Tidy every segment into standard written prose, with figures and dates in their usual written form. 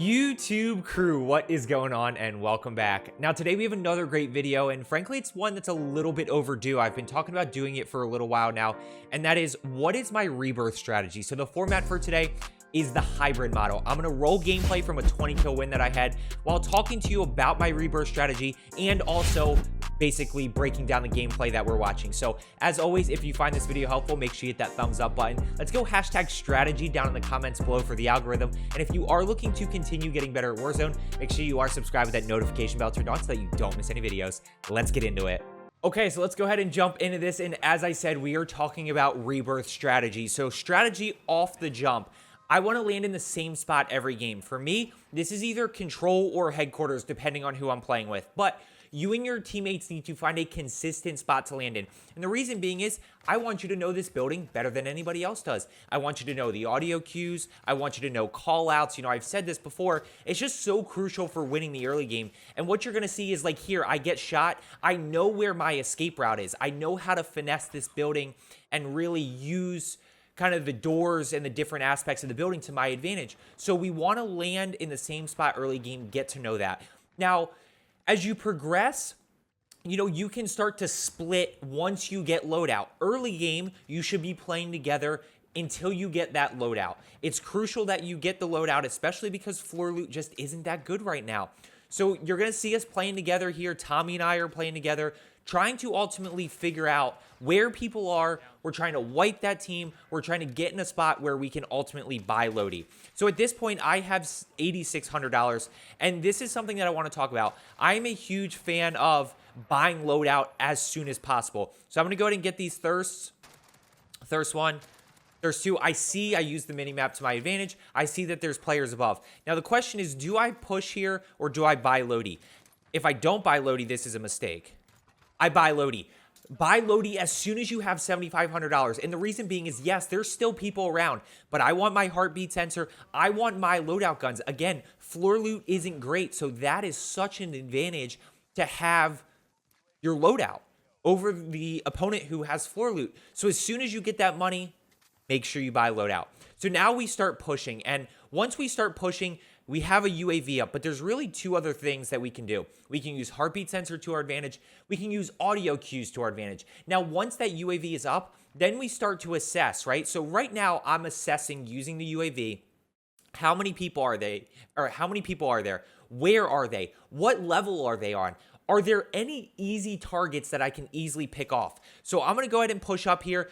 YouTube crew, what is going on, and welcome back. Now today we have another great video, and frankly it's one that's a little bit overdue. I've been talking about doing it for a little while now, and that is, what is my rebirth strategy? So the format for today is the hybrid model. I'm gonna roll gameplay from a 20 kill win that I had while talking to you about my rebirth strategy and also basically breaking down the gameplay that we're watching. So as always, if you find this video helpful, make sure you hit that thumbs up button. Let's go #strategy down in the comments below for the algorithm. And if you are looking to continue getting better at Warzone, make sure you are subscribed with that notification bell turned on so that you don't miss any videos. Let's get into it. Okay, so let's go ahead and jump into this. And as I said, we are talking about rebirth strategy. So strategy off the jump. I want to land in the same spot every game. For me, this is either control or headquarters, depending on who I'm playing with. But you and your teammates need to find a consistent spot to land in. And the reason being is, I want you to know this building better than anybody else does. I want you to know the audio cues. I want you to know call outs. You know, I've said this before. It's just so crucial for winning the early game. And what you're going to see is, like, here, I get shot. I know where my escape route is. I know how to finesse this building and really use kind of the doors and the different aspects of the building to my advantage. So we want to land in the same spot early game, get to know that. Now, as you progress, you know, you can start to split once you get loadout. Early game, you should be playing together until you get that loadout. It's crucial that you get the loadout, especially because floor loot just isn't that good right now. So you're going to see us playing together here. Tommy and I are playing together, trying to ultimately figure out where people are. We're trying to wipe that team. We're trying to get in a spot where we can ultimately buy Lodi. So at this point, I have $8,600, and this is something that I want to talk about. I'm a huge fan of buying loadout as soon as possible. So I'm going to go ahead and get these thirsts. Thirst 1. Thirst 2, I use the mini-map to my advantage. I see that there's players above. Now the question is, do I push here or do I buy Lodi? If I don't buy Lodi, this is a mistake. I buy Lodi. Buy Lodi as soon as you have $7,500. And the reason being is, yes, there's still people around, but I want my heartbeat sensor. I want my loadout guns. Again, floor loot isn't great, so that is such an advantage to have your loadout over the opponent who has floor loot. So as soon as you get that money, make sure you buy loadout. So now we start pushing, and once we start pushing, we have a UAV up, but there's really two other things that we can do. We can use heartbeat sensor to our advantage. We can use audio cues to our advantage. Now, once that UAV is up, then we start to assess, right? So right now, I'm assessing using the UAV. How many people are they? Or how many people are there? Where are they? What level are they on? Are there any easy targets that I can easily pick off? So I'm going to go ahead and push up here.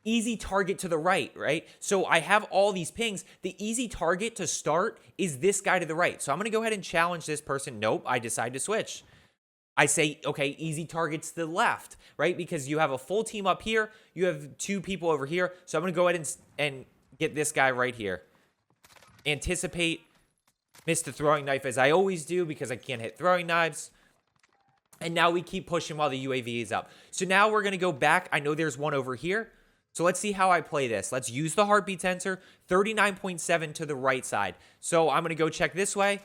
Easy target to the right? So I have all these pings. The easy target to start is this guy to the right. So I'm going to go ahead and challenge this person. Nope, I decide to switch. I say, okay, easy targets to the left, right? Because you have a full team up here. You have two people over here. So I'm going to go ahead and get this guy right here. Anticipate. Miss the throwing knife as I always do because I can't hit throwing knives. And now we keep pushing while the UAV is up. So now we're going to go back. I know there's one over here. So let's see how I play this. Let's use the heartbeat sensor, 39.7 to the right side. So I'm going to go check this way.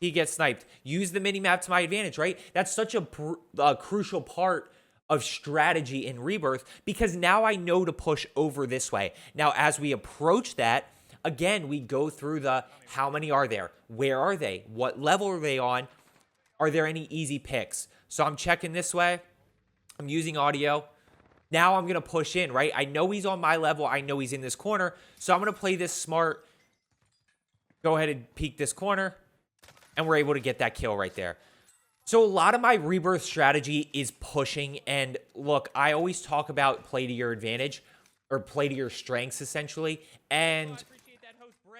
He gets sniped. Use the mini-map to my advantage, right? That's such a crucial part of strategy in Rebirth because now I know to push over this way. Now, as we approach that, again, we go through the how many are there? Where are they? What level are they on? Are there any easy picks? So I'm checking this way. I'm using audio. Now I'm going to push in, right? I know he's on my level. I know he's in this corner. So I'm going to play this smart. Go ahead and peek this corner. And we're able to get that kill right there. So a lot of my rebirth strategy is pushing. And look, I always talk about play to your advantage. Or play to your strengths, essentially. And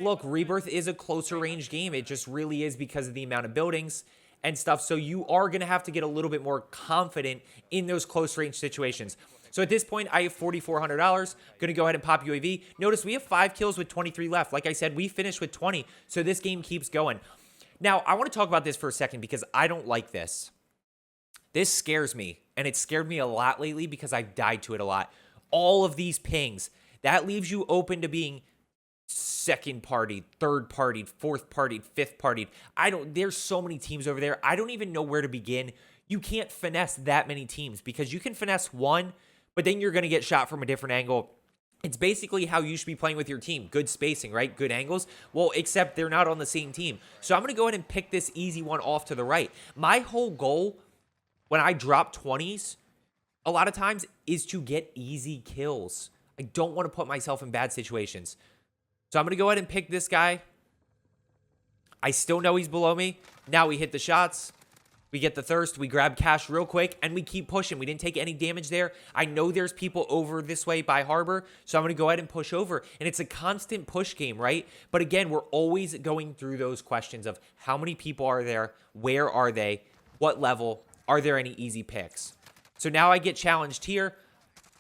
look, rebirth is a closer range game. It just really is because of the amount of buildings and stuff. So you are going to have to get a little bit more confident in those close range situations. So at this point, I have $4,400. Going to go ahead and pop UAV. Notice we have 5 kills with 23 left. Like I said, we finished with 20. So this game keeps going. Now, I want to talk about this for a second because I don't like this. This scares me. And it scared me a lot lately because I've died to it a lot. All of these pings. That leaves you open to being second party, third party, fourth party, fifth party. There's so many teams over there. I don't even know where to begin. You can't finesse that many teams because you can finesse one, but then you're going to get shot from a different angle. It's basically how you should be playing with your team. Good spacing, right? Good angles. Well, except they're not on the same team. So I'm going to go ahead and pick this easy one off to the right. My whole goal when I drop 20s, a lot of times, is to get easy kills. I don't want to put myself in bad situations. So I'm going to go ahead and pick this guy. I still know he's below me. Now we hit the shots. We get the thirst. We grab cash real quick, and we keep pushing. We didn't take any damage there. I know there's people over this way by Harbor, so I'm going to go ahead and push over. And it's a constant push game, right? But again, we're always going through those questions of how many people are there? Where are they? What level? Are there any easy picks? So now I get challenged here,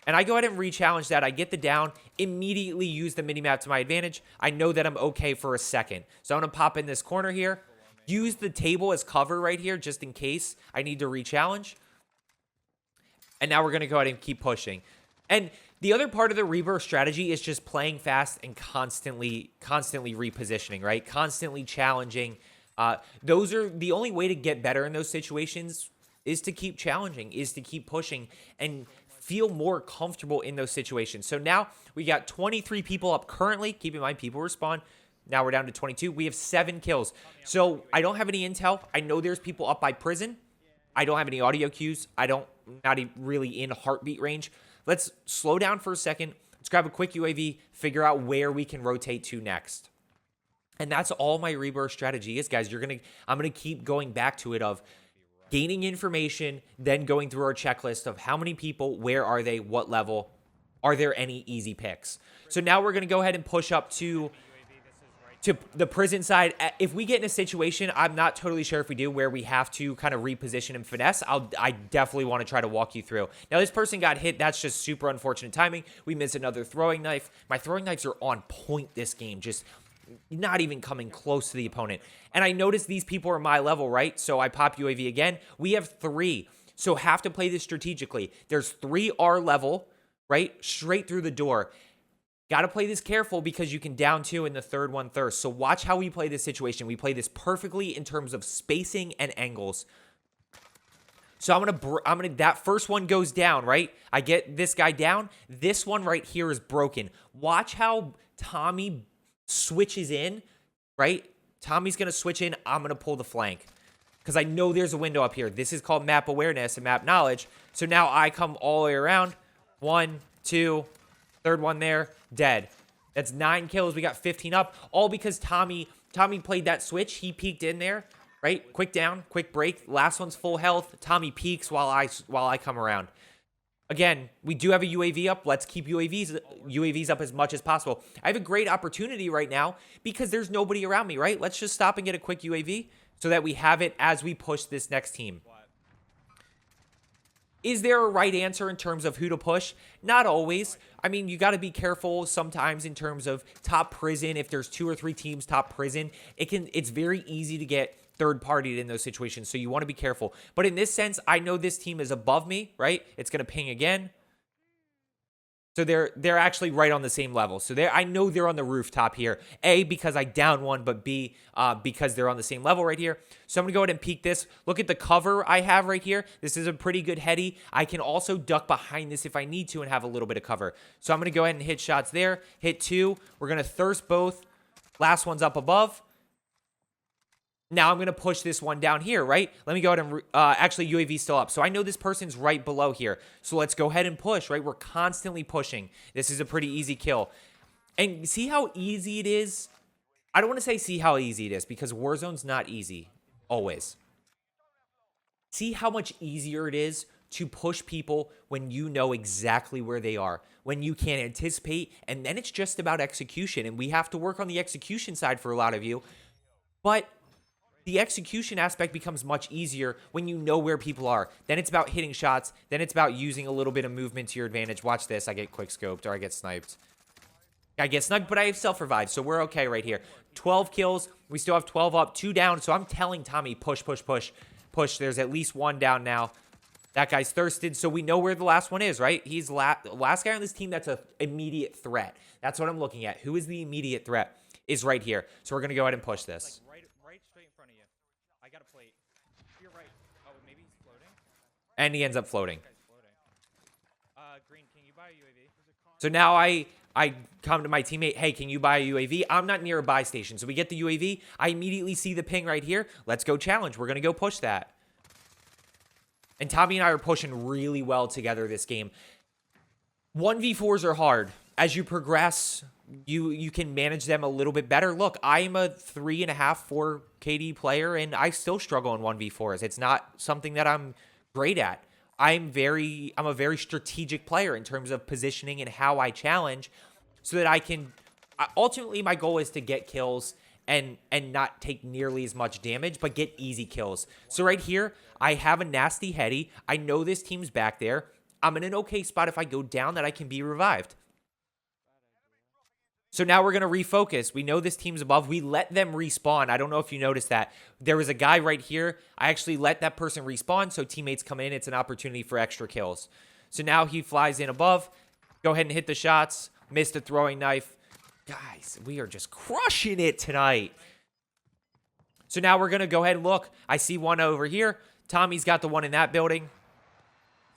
and I go ahead and re-challenge that. I get the down, immediately use the minimap to my advantage. I know that I'm okay for a second. So I'm going to pop in this corner here. Use the table as cover right here just in case I need to re-challenge. And now we're going to go ahead and keep pushing. And the other part of the Rebirth strategy is just playing fast and constantly repositioning, right? Constantly challenging. Those are the only way to get better in those situations is to keep challenging, is to keep pushing and feel more comfortable in those situations. So now we got 23 people up currently. Keep in mind, people respawn. Now we're down to 22. We have 7 kills. So I don't have any intel. I know there's people up by prison. I don't have any audio cues. Not really in heartbeat range. Let's slow down for a second. Let's grab a quick UAV, figure out where we can rotate to next. And that's all my Rebirth strategy is, guys. I'm gonna keep going back to it of gaining information, then going through our checklist of how many people, where are they, what level, are there any easy picks. So now we're gonna go ahead and push up to the prison side. If we get in a situation, I'm not totally sure if we do, where we have to kind of reposition and finesse, I definitely want to try to walk you through. Now, this person got hit. That's just super unfortunate timing. We missed another throwing knife. My throwing knives are on point this game, just not even coming close to the opponent. And I noticed these people are my level, right? So I pop UAV again. We have 3, so have to play this strategically. There's 3 our level, right? Straight through the door. Got to play this careful because you can down 2 in the third one thirst. So watch how we play this situation. We play this perfectly in terms of spacing and angles. So I'm gonna that first one goes down, right? I get this guy down. This one right here is broken. Watch how Tommy switches in, right? Tommy's gonna switch in. I'm gonna pull the flank because I know there's a window up here. This is called map awareness and map knowledge. So now I come all the way around. 1, 2, third one there, dead. That's 9 kills. We got 15 up, all because Tommy played that switch. He peeked in there, right? Quick down, quick break. Last one's full health. Tommy peeks while I come around. Again, we do have a UAV up. Let's keep UAVs up as much as possible. I have a great opportunity right now because there's nobody around me, right? Let's just stop and get a quick UAV so that we have it as we push this next team. Is there a right answer in terms of who to push? Not always. I mean, you got to be careful sometimes in terms of top prison. If there's 2 or 3 teams top prison, it's very easy to get third-partied in those situations, so you want to be careful. But in this sense, I know this team is above me, right? It's going to ping again. So they're actually right on the same level. So I know they're on the rooftop here. A, because I down one, but B, because they're on the same level right here. So I'm going to go ahead and peek this. Look at the cover I have right here. This is a pretty good heady. I can also duck behind this if I need to and have a little bit of cover. So I'm going to go ahead and hit shots there. Hit 2. We're going to thirst both. Last one's up above. Now I'm going to push this one down here, right? Let me go ahead and, actually UAV's still up. So I know this person's right below here. So let's go ahead and push, right? We're constantly pushing. This is a pretty easy kill. And see how easy it is? I don't want to say see how easy it is because Warzone's not easy, always. See how much easier it is to push people when you know exactly where they are, when you can anticipate, and then it's just about execution. And we have to work on the execution side for a lot of you. But the execution aspect becomes much easier when you know where people are. Then it's about hitting shots. Then it's about using a little bit of movement to your advantage. Watch this. I get quick scoped or I get sniped. I get sniped, but I have self-revive, so we're okay right here. 12 kills. We still have 12 up, 2 down. So I'm telling Tommy, push, push, push, push. There's at least 1 down now. That guy's thirsted, so we know where the last one is, right? He's the last guy on this team that's an immediate threat. That's what I'm looking at. Who is the immediate threat? Is right here. So we're going to go ahead and push this. And he ends up floating. Green, can you buy a UAV? So now I come to my teammate, hey, can you buy a UAV? I'm not near a buy station. So we get the UAV. I immediately see the ping right here. Let's go challenge. We're going to go push that. And Tommy and I are pushing really well together this game. 1v4s are hard. As you progress, you can manage them a little bit better. Look, I'm a 3.5, 4 KD player, and I still struggle in 1v4s. It's not something that I'm great at. I'm a very strategic player in terms of positioning and how I challenge so that I can, ultimately my goal is to get kills and not take nearly as much damage, but get easy kills. So right here, I have a nasty heady. I know this team's back there. I'm in an okay spot if I go down that I can be revived. So now we're going to refocus. We know this team's above. We let them respawn. I don't know if you noticed that. There was a guy right here. I actually let that person respawn, so teammates come in. It's an opportunity for extra kills. So now he flies in above. Go ahead and hit the shots. Missed a throwing knife. Guys, we are just crushing it tonight. So now we're going to go ahead and look. I see one over here. Tommy's got the one in that building.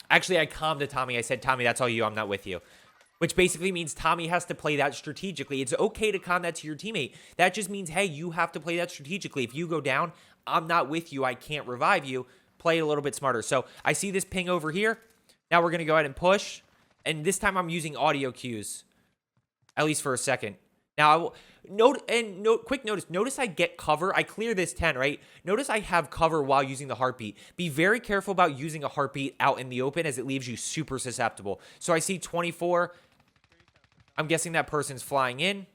Actually, I calmed to Tommy. I said, Tommy, that's all you. I'm not with you. Which basically means Tommy has to play that strategically. It's okay to calm that to your teammate. That just means, hey, you have to play that strategically. If you go down, I'm not with you. I can't revive you. Play it a little bit smarter. So I see this ping over here. Now we're going to go ahead and push. And this time I'm using audio cues. At least for a second. Now, quick notice. Notice I get cover. I clear this 10, right? Notice I have cover while using the heartbeat. Be very careful about using a heartbeat out in the open as it leaves you super susceptible. So I see 24. I'm guessing that person's flying in.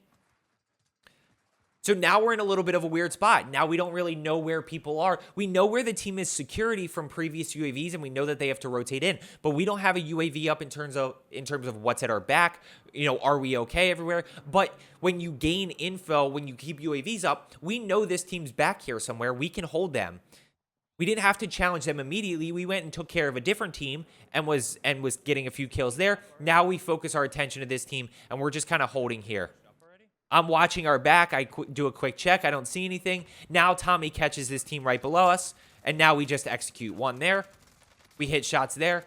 So now we're in a little bit of a weird spot. Now we don't really know where people are. We know where the team is security from previous UAVs, and we know that they have to rotate in. But we don't have a UAV up in terms of what's at our back. You know, are we okay everywhere? But when you gain info, when you keep UAVs up, we know this team's back here somewhere. We can hold them. We didn't have to challenge them immediately. We went and took care of a different team and was getting a few kills there. Now we focus our attention to this team, and we're just kind of holding here. I'm watching our back. I do a quick check. I don't see anything. Now Tommy catches this team right below us, and now we just execute one there. We hit shots there.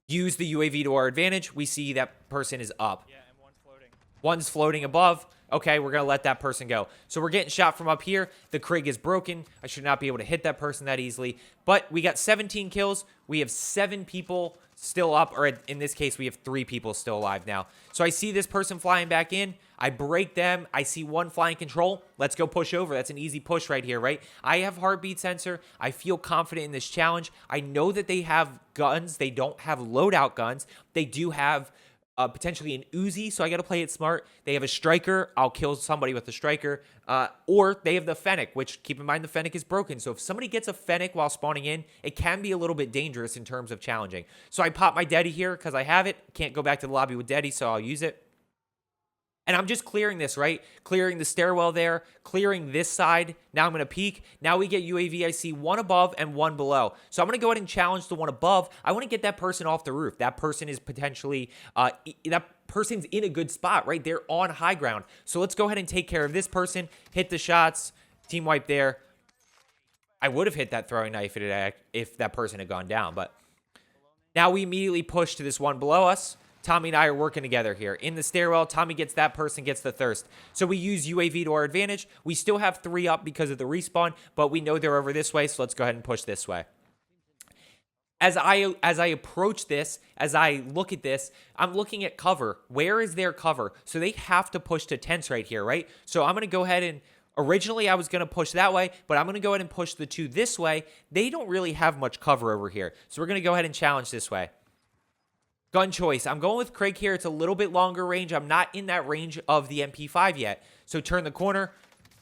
Use the UAV to our advantage. We see that person is up. Yeah, and one's floating. One's floating above. Okay, we're going to let that person go. So we're getting shot from up here. The Krig is broken. I should not be able to hit that person that easily. But we got 17 kills. We have 7 people still up, or in this case, we have 3 people still alive now. So I see this person flying back in. I break them. I see one flying control. Let's go push over. That's an easy push right here, right? I have heartbeat sensor. I feel confident in this challenge. I know that they have guns. They don't have loadout guns. They do have potentially an Uzi, so I got to play it smart. They have a striker. I'll kill somebody with the striker. Or they have the Fennec, which, keep in mind, the Fennec is broken. So if somebody gets a Fennec while spawning in, it can be a little bit dangerous in terms of challenging. So I pop my Daddy here because I have it. Can't go back to the lobby with Daddy, so I'll use it. And I'm just clearing this, right? Clearing the stairwell there, clearing this side. Now I'm going to peek. Now we get UAV. I see one above and one below. So I'm going to go ahead and challenge the one above. I want to get that person off the roof. That person is potentially, that person's in a good spot, right? They're on high ground. So let's go ahead and take care of this person. Hit the shots. Team wipe there. I would have hit that throwing knife if that person had gone down. But now we immediately push to this one below us. Tommy and I are working together here. In the stairwell, Tommy gets that person, gets the thirst. So we use UAV to our advantage. We still have 3 up because of the respawn, but we know they're over this way, so let's go ahead and push this way. As I approach this, as I look at this, I'm looking at cover. Where is their cover? So they have to push to tents right here, right? So I'm going to go ahead and, originally I was going to push that way, but I'm going to go ahead and push the 2 this way. They don't really have much cover over here. So we're going to go ahead and challenge this way. Gun choice. I'm going with Krig here. It's a little bit longer range. I'm not in that range of the MP5 yet. So turn the corner,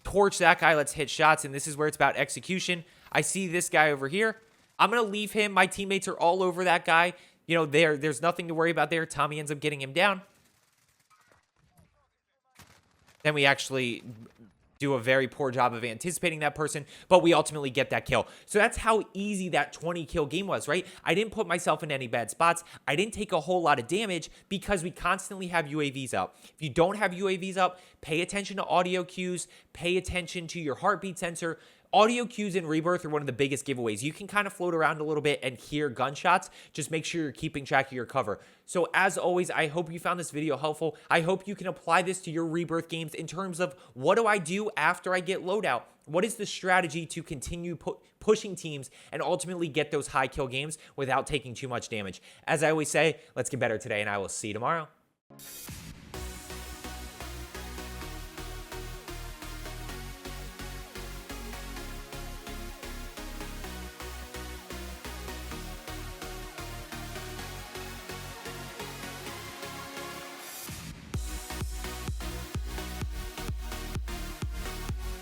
torch that guy. Let's hit shots, and this is where it's about execution. I see this guy over here. I'm going to leave him. My teammates are all over that guy. You know, there's nothing to worry about there. Tommy ends up getting him down. Then we actually do a very poor job of anticipating that person, but we ultimately get that kill. So that's how easy that 20 kill game was, right? I didn't put myself in any bad spots. I didn't take a whole lot of damage because we constantly have UAVs up. If you don't have UAVs up, pay attention to audio cues, pay attention to your heartbeat sensor. audio cues in Rebirth are one of the biggest giveaways. You can kind of float around a little bit and hear gunshots. Just make sure you're keeping track of your cover. So as always, I hope you found this video helpful. I hope you can apply this to your Rebirth games in terms of what do I do after I get loadout? What is the strategy to continue pushing teams and ultimately get those high kill games without taking too much damage? As I always say, let's get better today, and I will see you tomorrow.